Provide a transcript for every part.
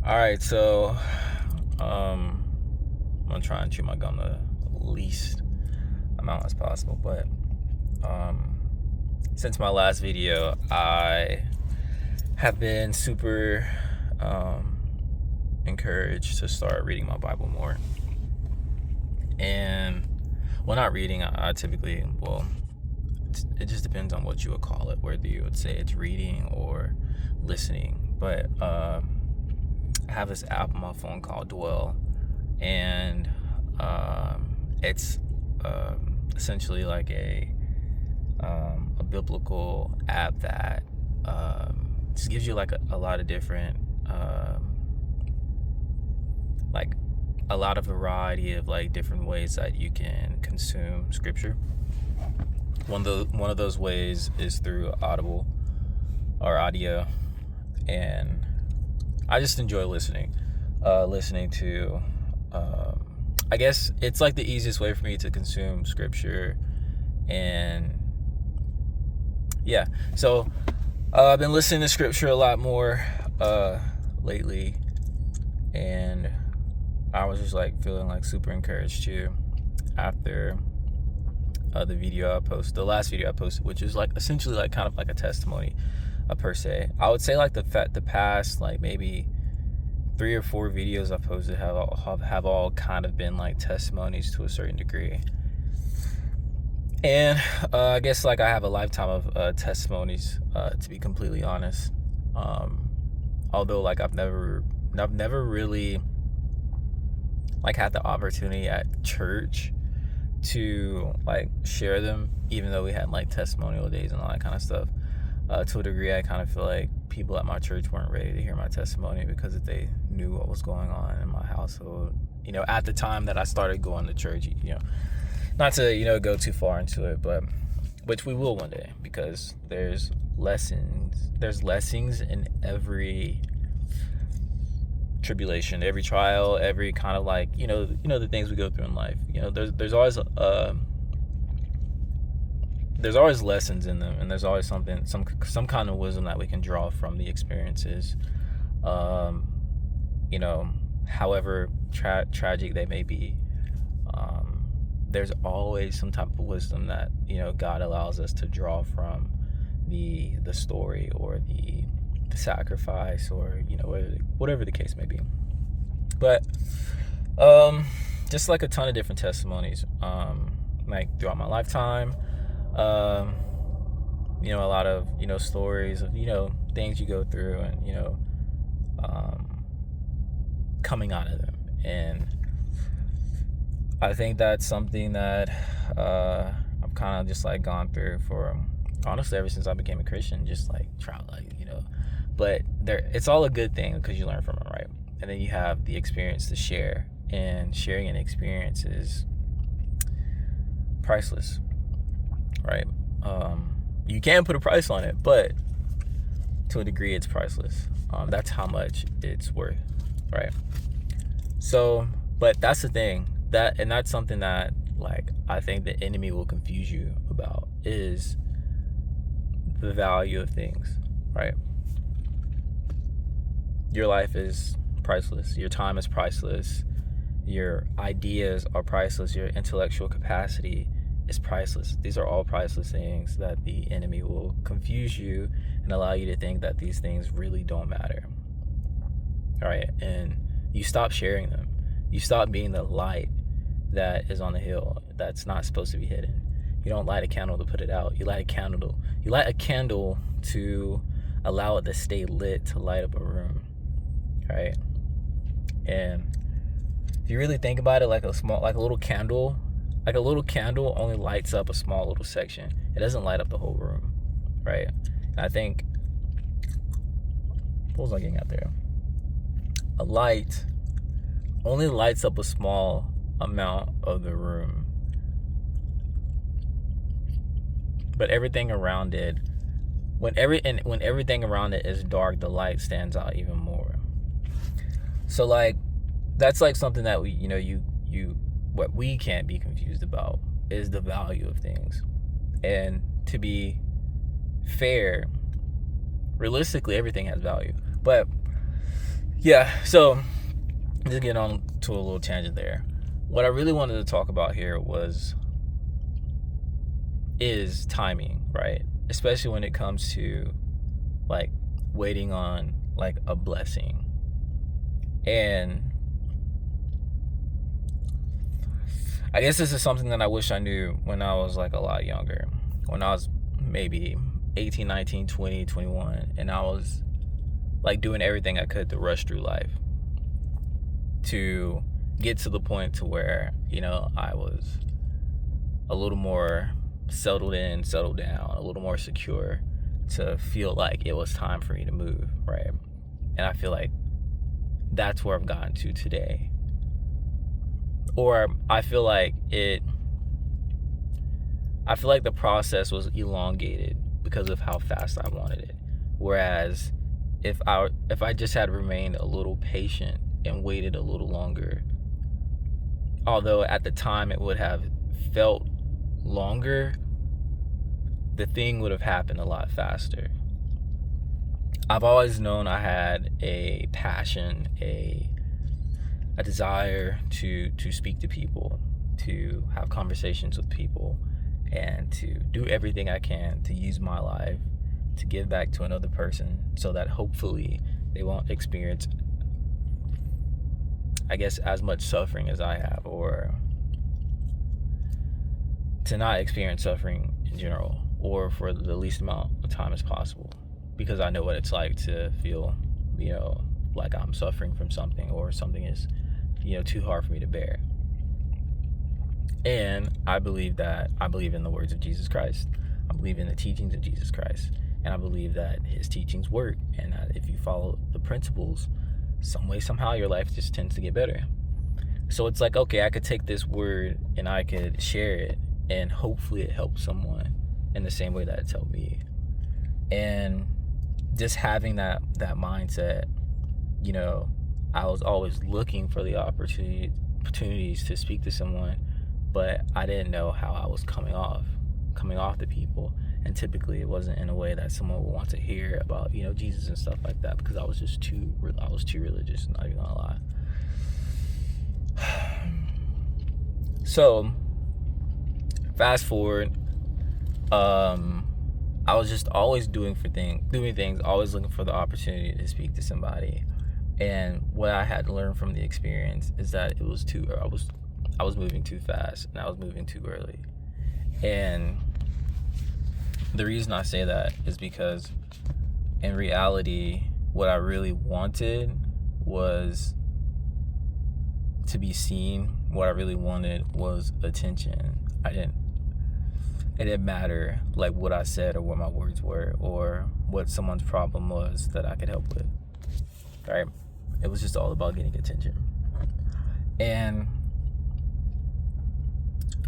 All right, so I'm gonna try and chew my gum the least amount as possible. But since my last video, I have been super encouraged to start reading my Bible more. And well, not reading. I typically it just depends on what you would call it, whether you would say it's reading or listening. But I have this app on my phone called Dwell, and it's essentially like a biblical app that just gives you like a lot of different like a lot of variety of like different ways that you can consume scripture. One of those ways is through Audible or audio, and I just enjoy listening to I guess it's like the easiest way for me to consume scripture. And yeah, so I've been listening to scripture a lot more lately, and I was just like feeling like super encouraged too after the last video I posted, which is like essentially like kind of like a testimony per se. I would say like the past like maybe 3 or 4 videos I've posted have all kind of been like testimonies to a certain degree. And I guess like I have a lifetime of testimonies, to be completely honest. Although like I've never really like had the opportunity at church to like share them, even though we had like testimonial days and all that kind of stuff. To a degree, I kind of feel like people at my church weren't ready to hear my testimony because if they knew what was going on in my household, at the time that I started going to church, not to, go too far into it, but which we will one day, because there's lessons in every tribulation, every trial, every kind of like, the things we go through in life. There's always lessons in them, and there's always some kind of wisdom that we can draw from the experiences. However tragic they may be, there's always some type of wisdom that God allows us to draw from the story or the sacrifice, or whatever the case may be. But just like a ton of different testimonies, like throughout my lifetime. A lot of stories of things you go through, and coming out of them. And I think that's something that I've kind of just like gone through for honestly ever since I became a Christian, just like trying but it's all a good thing because you learn from it, right? And then you have the experience to share, and sharing an experience is priceless, right? You can put a price on it, but to a degree it's priceless. That's how much it's worth, right? So, but that's the thing, and that's something that like I think the enemy will confuse you about, is the value of things, right? Your life is priceless, your time is priceless, your ideas are priceless, your intellectual capacity is priceless. These are all priceless things that the enemy will confuse you and allow you to think that these things really don't matter. All right, and you stop sharing them. You stop being the light that is on the hill that's not supposed to be hidden. You don't light a candle to put it out. You light a candle to allow it to stay lit, to light up a room. Right? And if you really think about it, like a little candle only lights up a small little section. It doesn't light up the whole room, right? And I think, what was I getting at there? A light only lights up a small amount of the room, but everything around it, when everything around it is dark, the light stands out even more. So like that's like something that what we can't be confused about is the value of things. And to be fair, realistically everything has value, but Yeah, so just getting on to a little tangent there. What I really wanted to talk about here is timing, right? Especially when it comes to like waiting on like a blessing. And I guess this is something that I wish I knew when I was like a lot younger. When I was maybe 18, 19, 20, 21, and I was like doing everything I could to rush through life to get to the point to where, I was a little more settled down, a little more secure, to feel like it was time for me to move, right? And I feel like that's where I've gotten to today. Or I feel like the process was elongated because of how fast I wanted it. Whereas if I just had remained a little patient and waited a little longer, although at the time it would have felt longer, the thing would have happened a lot faster. I've always known I had a passion, a desire to speak to people, to have conversations with people, and to do everything I can to use my life to give back to another person so that hopefully they won't experience, I guess, as much suffering as I have, or to not experience suffering in general, or for the least amount of time as possible, because I know what it's like to feel, like I'm suffering from something, or something is, too hard for me to bear. And I believe in the words of Jesus Christ. I believe in the teachings of Jesus Christ. And I believe that his teachings work, and that if you follow the principles, some way, somehow, your life just tends to get better. So it's like, okay, I could take this word and I could share it, and hopefully it helps someone in the same way that it's helped me. And just having that mindset, I was always looking for the opportunities to speak to someone, but I didn't know how I was coming off to people. And typically it wasn't in a way that someone would want to hear about, Jesus and stuff like that, because I was too religious, not even gonna lie. So fast forward, I was just always doing things, always looking for the opportunity to speak to somebody. And what I had to learn from the experience is that I was moving too fast, and I was moving too early. And the reason I say that is because in reality, what I really wanted was to be seen. What I really wanted was attention. It didn't matter like what I said or what my words were or what someone's problem was that I could help with. Right? It was just all about getting attention. And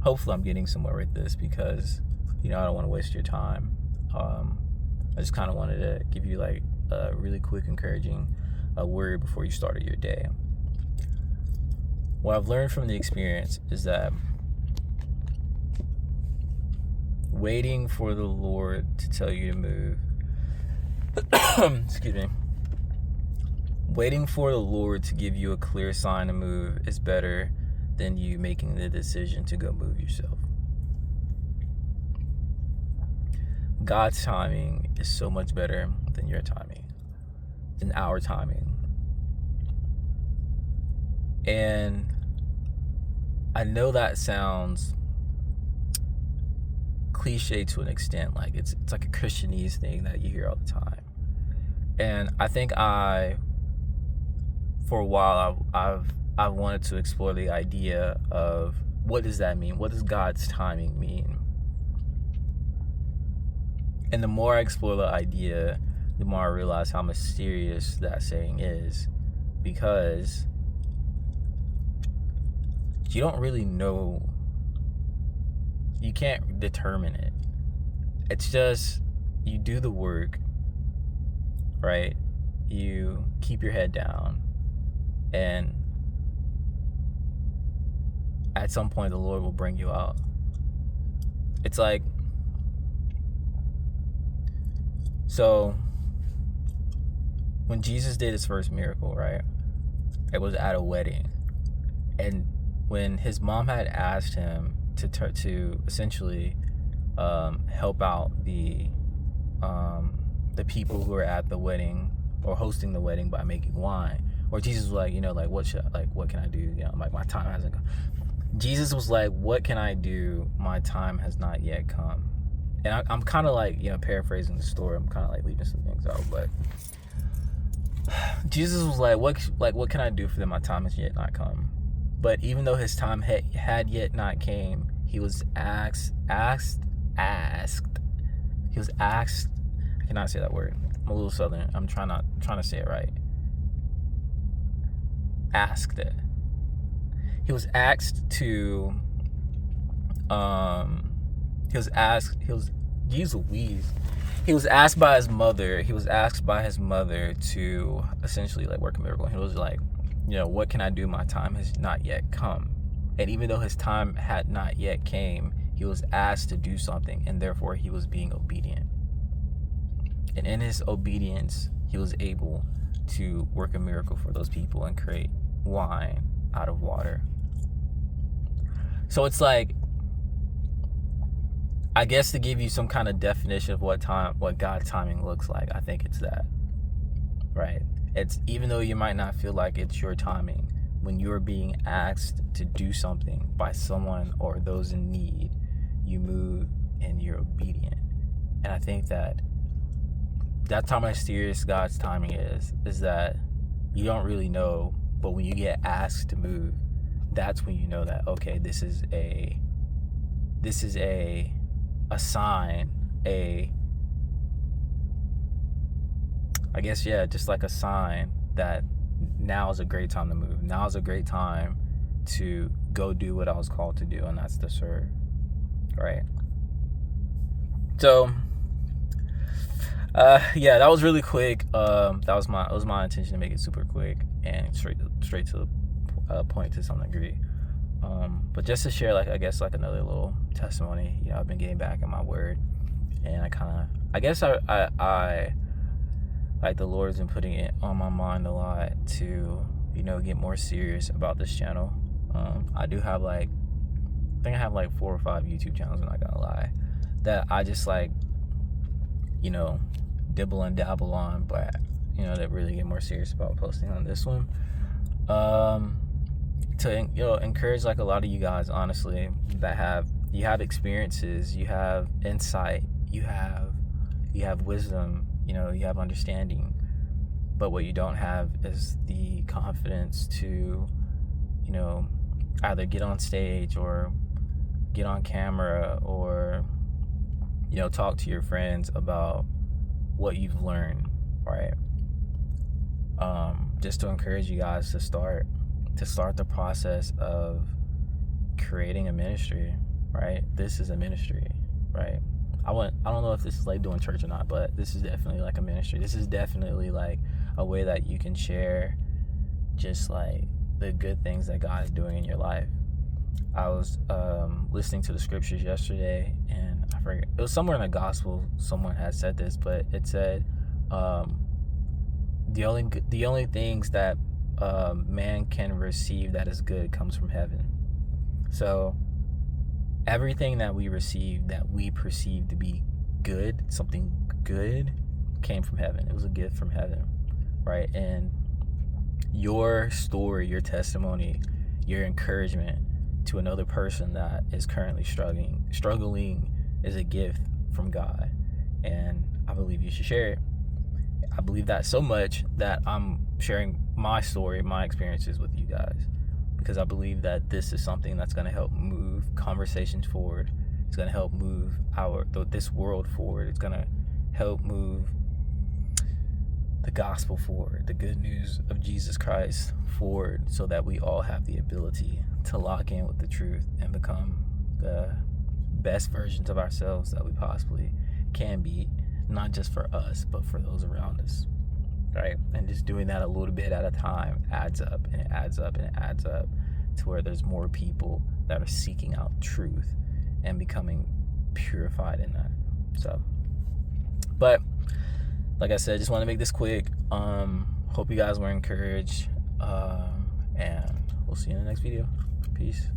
hopefully I'm getting somewhere with this, because I don't want to waste your time. I just kind of wanted to give you like a really quick encouraging word before you started your day. What I've learned from the experience is that waiting for the Lord to tell you to move excuse me, waiting for the Lord to give you a clear sign to move is better than you making the decision to go move yourself. God's timing is so much better than your timing, than our timing. And I know that sounds cliche to an extent, like it's like a Christianese thing that you hear all the time. And I think for a while I've wanted to explore the idea of, what does that mean? What does God's timing mean? And the more I explore the idea, the more I realize how mysterious that saying is, because you don't really know. You can't determine it. It's just, you do the work, right? You keep your head down, and at some point the Lord will bring you out. It's like, so when Jesus did his first miracle, right? It was at a wedding, and when his mom had asked him to essentially help out the people who were at the wedding or hosting the wedding by making wine, or Jesus was like, what can I do? Like, my time hasn't come. Jesus was like, what can I do? My time has not yet come. And I'm kind of like, paraphrasing the story. I'm kind of like leaving some things out, but Jesus was like, what can I do for them? My time has yet not come. But even though his time had yet not came, he was asked. He was asked. I cannot say that word. I'm a little southern. I'm trying to say it right. Asked it. He was asked to. He was asked. Geez Louise. He was asked by his mother. He was asked by his mother to essentially like work a miracle. He was like, what can I do? My time has not yet come. And even though his time had not yet came, he was asked to do something, and therefore he was being obedient. And in his obedience, he was able to work a miracle for those people and create wine out of water. So it's like, I guess to give you some kind of definition of what God's timing looks like, I think it's that, right? It's, even though you might not feel like it's your timing, when you're being asked to do something by someone or those in need, you move and you're obedient. And I think that's how mysterious God's timing is that you don't really know, but when you get asked to move, that's when you know that, okay, this is a sign, just like a sign that now is a great time to move. Now is a great time to go do what I was called to do, and that's to serve, right? So, that was really quick. It was my intention to make it super quick and straight to the point to some degree. But just to share, another little testimony. I've been getting back in my word, and I like the Lord's been putting it on my mind a lot to, get more serious about this channel. I do have I think I have 4 or 5 YouTube channels, I'm not gonna lie, that I just dibble and dabble on, but that really get more serious about posting on this one. To encourage a lot of you guys, honestly, that you have experiences, you have insight, you have wisdom, you have understanding, but what you don't have is the confidence to either get on stage or get on camera or talk to your friends about what you've learned, right? Just to encourage you guys to start the process of creating a ministry, right? This is a ministry, right? I don't know if this is doing church or not, but this is definitely a ministry. This is definitely a way that you can share just the good things that God is doing in your life. I was listening to the scriptures yesterday, and I forget, it was somewhere in the gospel someone had said this, but it said the only things that man can receive that is good comes from heaven. So everything that we receive that we perceive to be good, something good, came from heaven. It was a gift from heaven, right? And your story, your testimony, your encouragement to another person that is currently struggling is a gift from God, and I believe you should share it. I believe that so much that I'm sharing my story, my experiences with you guys, because I believe that this is something that's going to help move conversations forward. It's going to help move this world forward. It's going to help move the gospel forward, the good news of Jesus Christ forward, so that we all have the ability to lock in with the truth and become the best versions of ourselves that we possibly can be, not just for us, but for those around us, right? And just doing that a little bit at a time adds up, and it adds up, and it adds up to where there's more people that are seeking out truth and becoming purified in that. So, but like I said, just want to make this quick. Hope you guys were encouraged, and we'll see you in the next video. Peace.